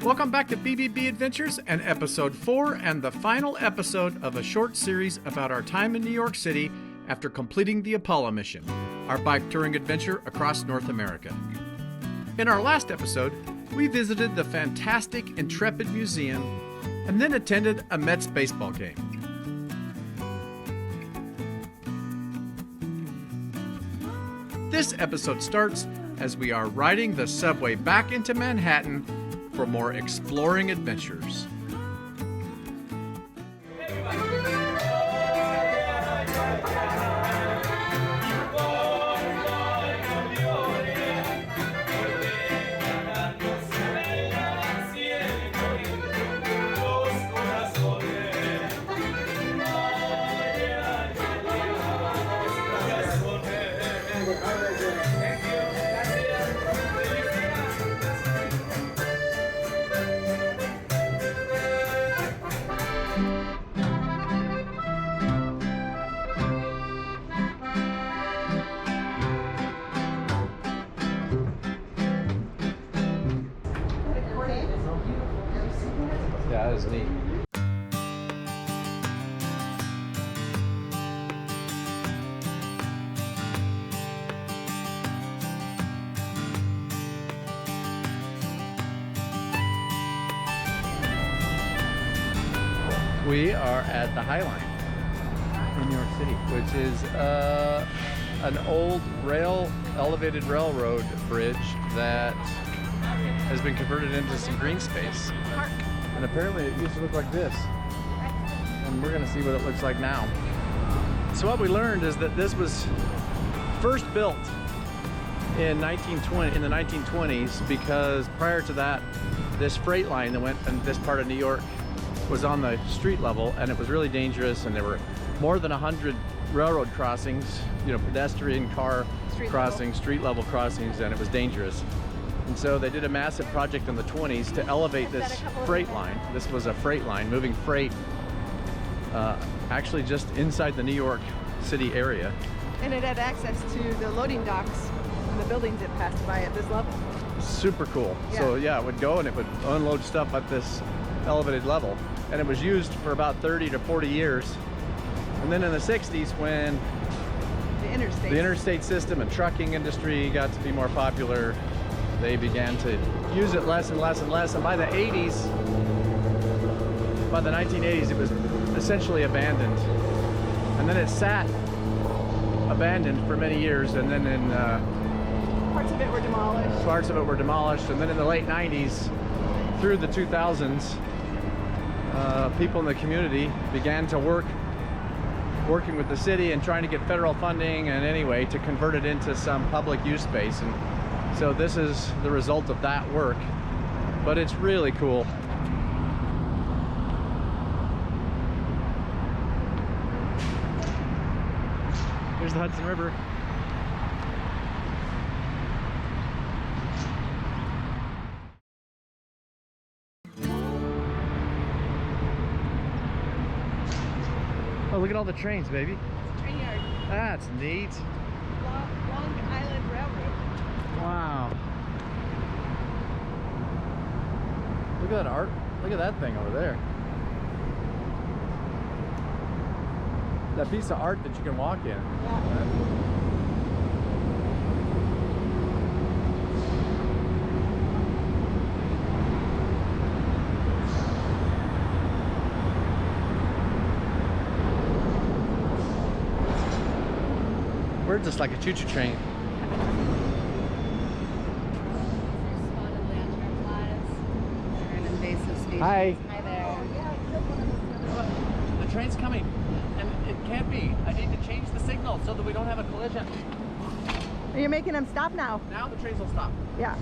Welcome back to BBB Adventures and episode 4 and the final episode of a short series about our time in New York City after completing the Apollo mission, our bike touring adventure across North America. In our last episode, we visited the fantastic Intrepid Museum and then attended a Mets baseball game. This episode starts as we are riding the subway back into Manhattan for more exploring adventures. Yeah, that is neat. We are at the High Line in New York City, which is an old elevated railroad bridge that has been converted into some green space. And apparently it used to look like this. And we're going to see what it looks like now. So what we learned is that this was first built in the 1920s because prior to that, this freight line that went in this part of New York was on the street level, and it was really dangerous, and there were more than 100 railroad crossings, pedestrian car crossings, street level crossings, and it was dangerous. And so they did a massive project in the 20s to elevate this freight line. This was a freight line moving freight actually just inside the New York City area. And it had access to the loading docks and the buildings it passed by at this level. Super cool. Yeah. So yeah, it would go and it would unload stuff at this elevated level. And it was used for about 30 to 40 years. And then in the 60s, when the interstate system and trucking industry got to be more popular, they began to use it less and less and less. And by the 1980s, it was essentially abandoned. And then it sat abandoned for many years. And then in parts of it were demolished. Parts of it were demolished. And then in the late 90s, through the 2000s, people in the community began to working with the city and trying to get federal funding and anyway to convert it into some public use space. And so this is the result of that work, but it's really cool. Here's the Hudson River. Oh, look at all the trains, baby. It's a train yard. That's neat. Long Island Railroad. Wow. Look at that art. Look at that thing over there. That piece of art that you can walk in. Yeah. We're just like a choo-choo train. Hi. Hi there. The train's coming, and it can't be. I need to change the signal so that we don't have a collision. You're making them stop now. Now the trains will stop. Yeah.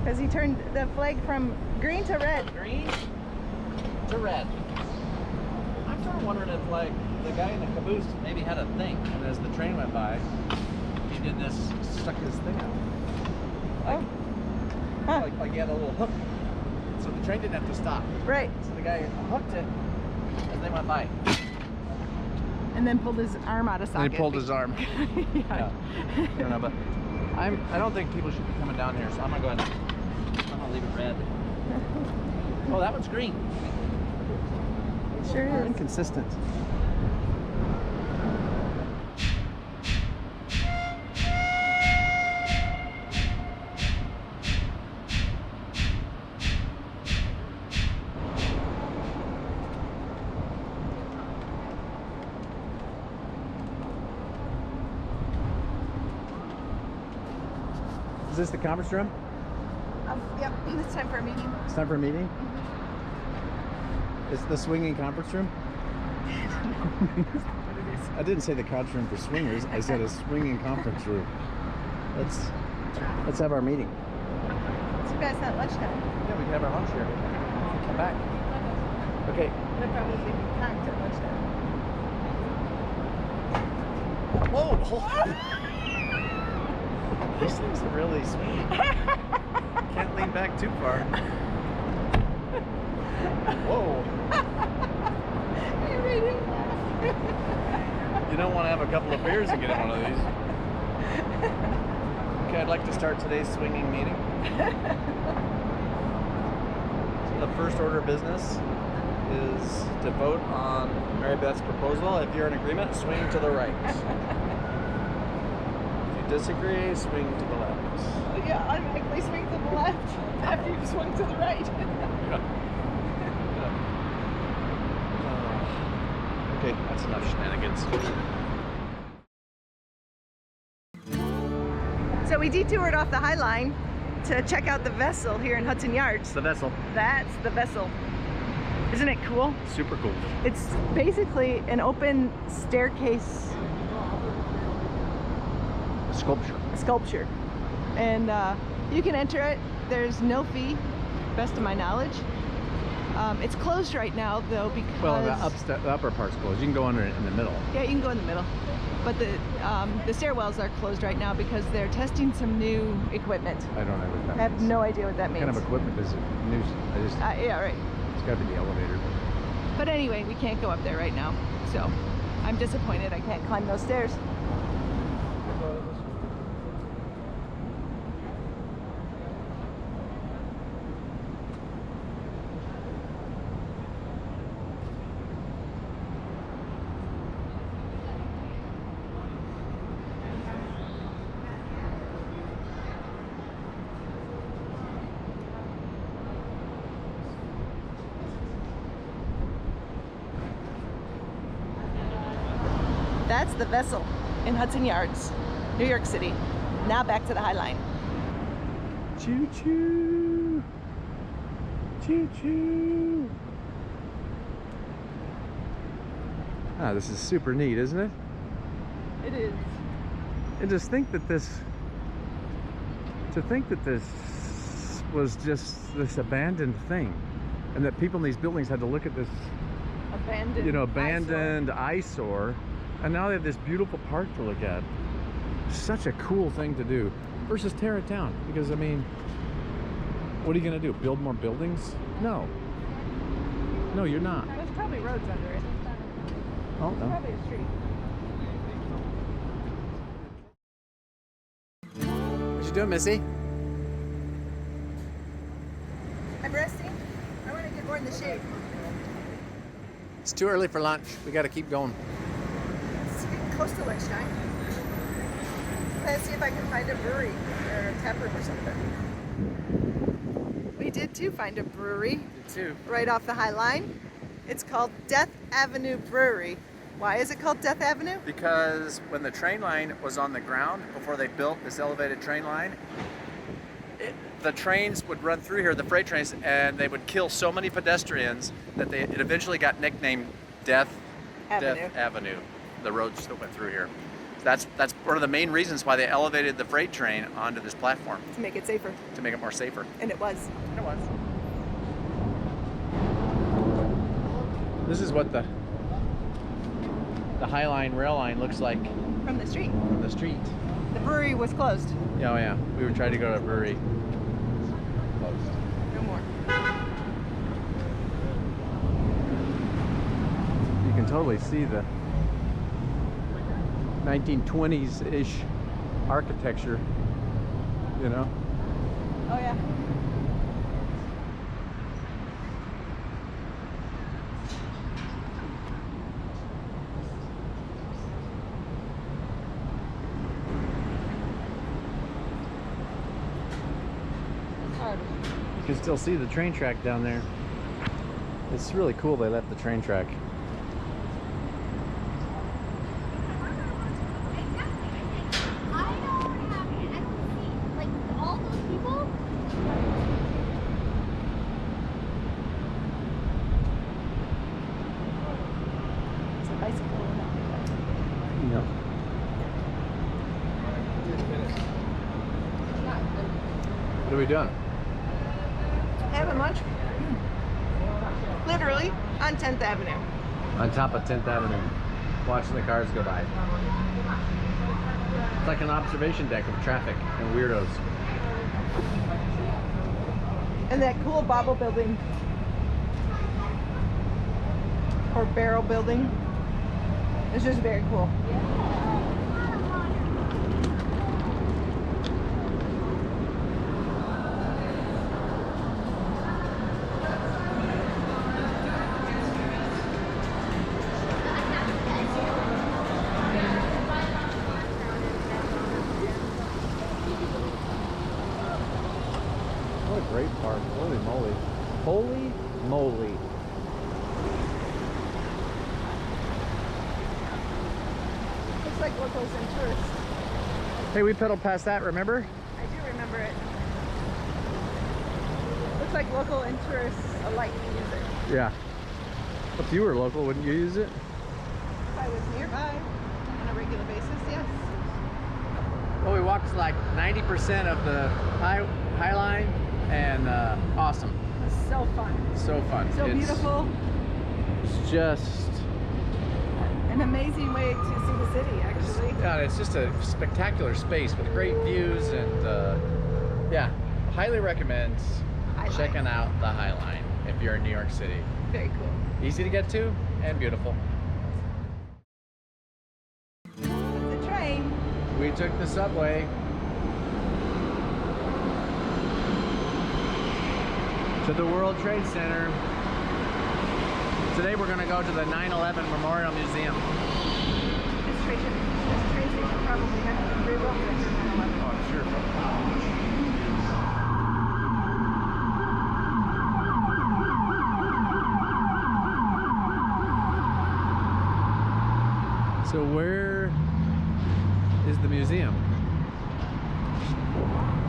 Because he turned the flag from green to red. From green to red. I'm sort of wondering if, like, the guy in the caboose maybe had a thing, and as the train went by, he did this, stuck his thing out. Like he had a little hook. So the train didn't have to stop. Right. So the guy hooked it as they went by. And then pulled his arm out of socket. And he pulled his arm. Yeah. I don't know, but I don't think people should be coming down here, so I'm gonna go ahead and I'm gonna leave it red. Oh, that one's green. It sure is. Inconsistent. Is this the conference room? Yep, it's time for a meeting. It's time for a meeting? It's the swinging conference room? I didn't say the conference room for swingers. I said a swinging conference room. Let's have our meeting. So you guys at lunchtime. Yeah, we can have our lunch here. Come back. Okay. They're probably thinking packed at lunchtime. Whoa! Hold on. These things are really swinging. Can't lean back too far. Whoa! You made him laugh. You don't want to have a couple of beers and get in one of these. Okay, I'd like to start today's swinging meeting. So the first order of business is to vote on Mary Beth's proposal. If you're in agreement, swing to the right. If you disagree, swing to the left. Yeah, automatically swing to the left after you swung to the right. Yeah. Okay, that's enough shenanigans. So we detoured off the High Line to check out the vessel here in Hudson Yards. The vessel. That's the vessel. Isn't it cool? Super cool. It's basically an open staircase sculpture. And you can enter it. There's no fee, best of my knowledge. It's closed right now though because... Well, the upper part's closed. You can go under it in the middle. Yeah, you can go in the middle. But the stairwells are closed right now because they're testing some new equipment. I don't know what that I have means. no idea what that means. What kind of equipment is it? New? Yeah, right. It's got to be the elevator. But anyway, we can't go up there right now. So I'm disappointed I can't climb those stairs. That's the vessel in Hudson Yards, New York City. Now back to the High Line. Choo choo! Choo choo! Ah, this is super neat, isn't it? It is. And to think that this was just this abandoned thing, and that people in these buildings had to look at this abandoned eyesore, and now they have this beautiful park to look at. Such a cool thing to do versus tear it down, because I mean, what are you gonna do, build more buildings? No, you're not. There's probably roads under it. Oh no. Probably a street. What you doing, Missy? I'm resting. I want to get more in the shade. It's too early for lunch. We got to keep going. It's getting close to lunchtime. Let's see if I can find a brewery or a tap room or something. We did too find a brewery. Did too. Right off the High Line. It's called Death Avenue Brewery. Why is it called Death Avenue? Because when the train line was on the ground, before they built this elevated train line, the trains would run through here, the freight trains, and they would kill so many pedestrians that it eventually got nicknamed Death Avenue, the roads that went through here. That's one of the main reasons why they elevated the freight train onto this platform. To make it safer. To make it more safer. And it was. It was. This is what the High Line rail line looks like From the street. from the street. The brewery was closed. Oh yeah, we were trying to go to a brewery. Closed. No more. You can totally see the 1920s-ish architecture, you know? Oh yeah. can still see the train track down there. It's really cool they left the train track. It's a bicycle. No. What are we doing? Having lunch. Literally on 10th Avenue. On top of 10th Avenue, watching the cars go by. It's like an observation deck of traffic and weirdos. And that cool bobble building. Or barrel building. It's just very cool. What a great park. Holy moly. Holy moly. Looks like locals and tourists. Hey, we pedaled past that, remember? I do remember it. Looks like local and tourists alike use it. Yeah. If you were local, wouldn't you use it? If I was nearby on a regular basis, yes. Well, we walked like 90% of the high line, and awesome. It was so fun. So fun. So beautiful. It's just... An amazing way to see the city, actually. God, it's just a spectacular space with great views, and yeah, highly recommend checking out the High Line if you're in New York City. Very cool. Easy to get to and beautiful. The train. We took the subway to the World Trade Center. Today we're going to go to the 9/11 Memorial Museum. This train station probably had to be rebuilt after 9/11. Oh, I'm sure. So where is the museum?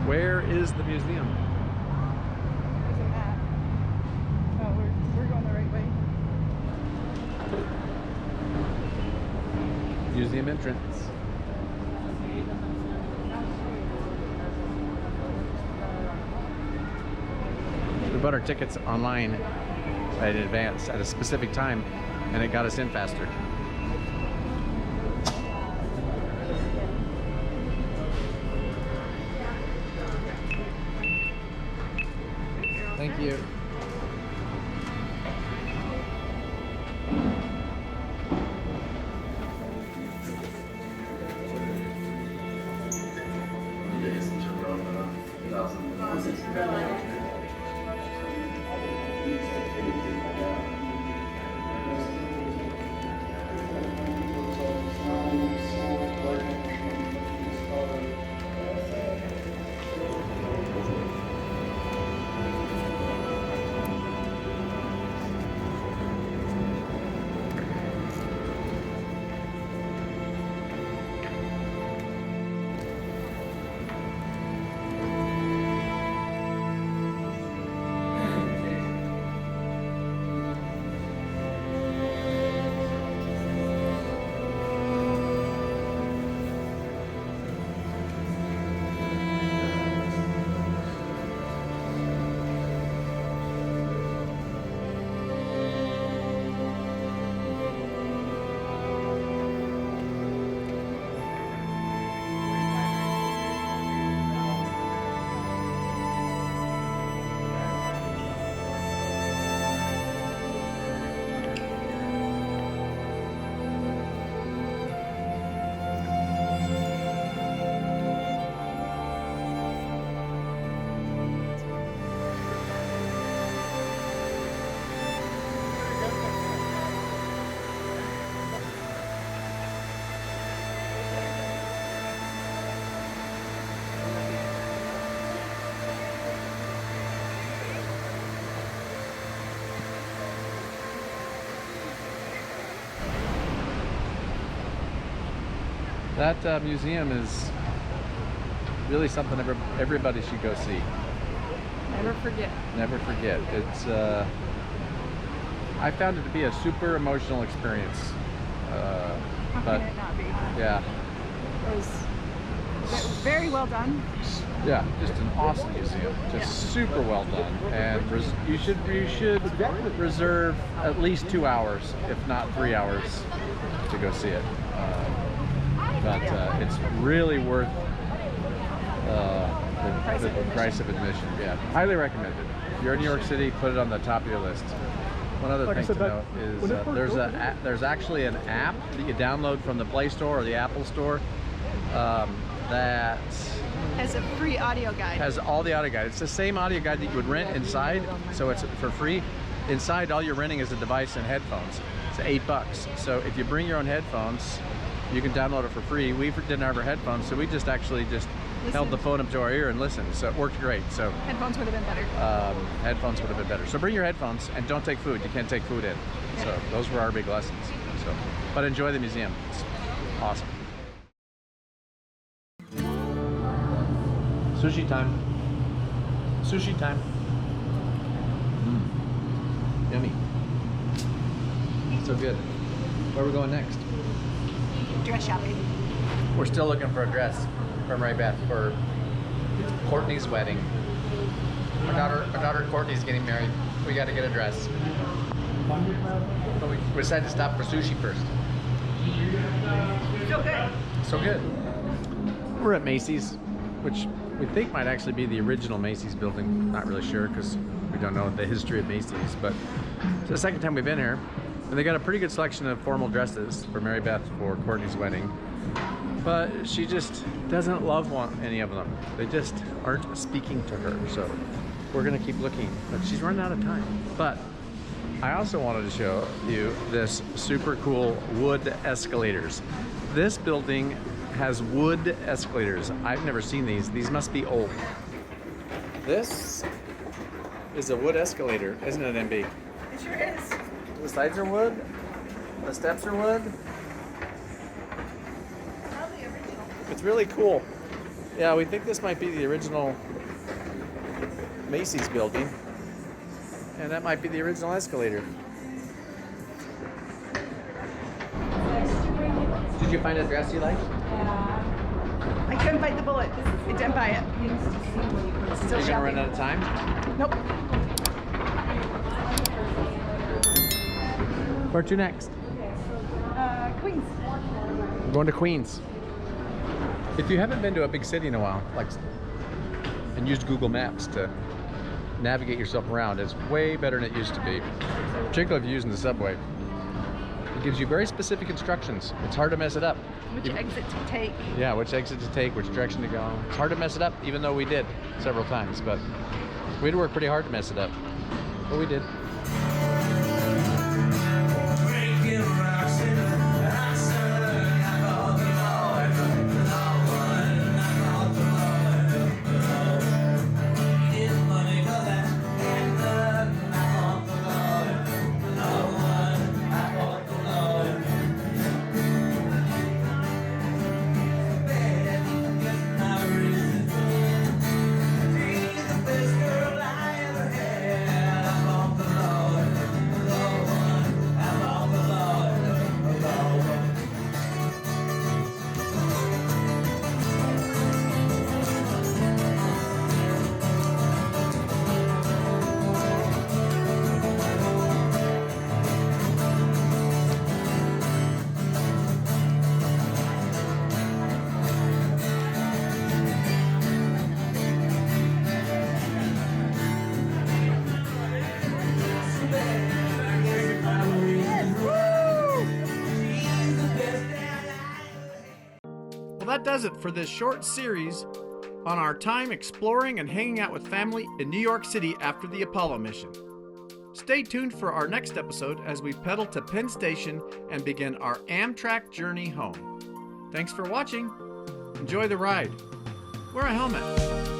Where is the museum? There's a map. Oh, we're going the right way. Museum entrance. We bought our tickets online in advance at a specific time, and it got us in faster. Thank you. That museum is really something everybody should go see. Never forget. Never forget. It's I found it to be a super emotional experience. How But can it not be? yeah, It was very well done. yeah, just an awesome museum. Just super well done, and you should reserve at least 2 hours, if not 3 hours, to go see it. But it's really worth the price of admission. Yeah, highly recommended. If you're in New York City, put it on the top of your list. One other thing to note is there's actually an app that you download from the Play Store or the Apple Store that Has a free audio guide. has all the audio guide. It's the same audio guide that you would rent inside, so it's for free. Inside, all you're renting is a device and headphones. It's $8. So if you bring your own headphones, you can download it for free. We didn't have our headphones, so we just held the phone up to our ear and listened. So it worked great. So Headphones would have been better. headphones would have been better. So bring your headphones and don't take food. You can't take food in. So those were our big lessons. So, but enjoy the museum. It's awesome. Sushi time. Sushi time. Yummy. So good. Where are we going next? Dress shopping. We're still looking for a dress for Mary Beth for Courtney's wedding. Our daughter Courtney's getting married. We got to get a dress. But we decided to stop for sushi first. So good. So good. We're at Macy's, which we think might actually be the original Macy's building. Not really sure because we don't know the history of Macy's, but it's the second time we've been here. And they got a pretty good selection of formal dresses for Mary Beth for Courtney's wedding. But she just doesn't love any of them. They just aren't speaking to her. So we're gonna keep looking, but she's running out of time. But I also wanted to show you this super cool wood escalators. This building has wood escalators. I've never seen these. These must be old. This is a wood escalator, isn't it, MB? It sure is. The sides are wood. The steps are wood. Probably original. It's really cool. Yeah, we think this might be the original Macy's building. And that might be the original escalator. Did you find a dress you like? I couldn't bite the bullet. I didn't buy it. Still You're gonna shopping. run out of time? Nope. Where to next? Queens. We're going to Queens. If you haven't been to a big city in a while, and used Google Maps to navigate yourself around, it's way better than it used to be. Particularly if you're using the subway. It gives you very specific instructions. It's hard to mess it up. Which exit to take. Yeah, which exit to take, which direction to go. It's hard to mess it up, even though we did several times, but we had to work pretty hard to mess it up. But we did. That does it for this short series on our time exploring and hanging out with family in New York City after the Apollo mission. Stay tuned for our next episode as we pedal to Penn Station and begin our Amtrak journey home. Thanks for watching. Enjoy the ride. Wear a helmet.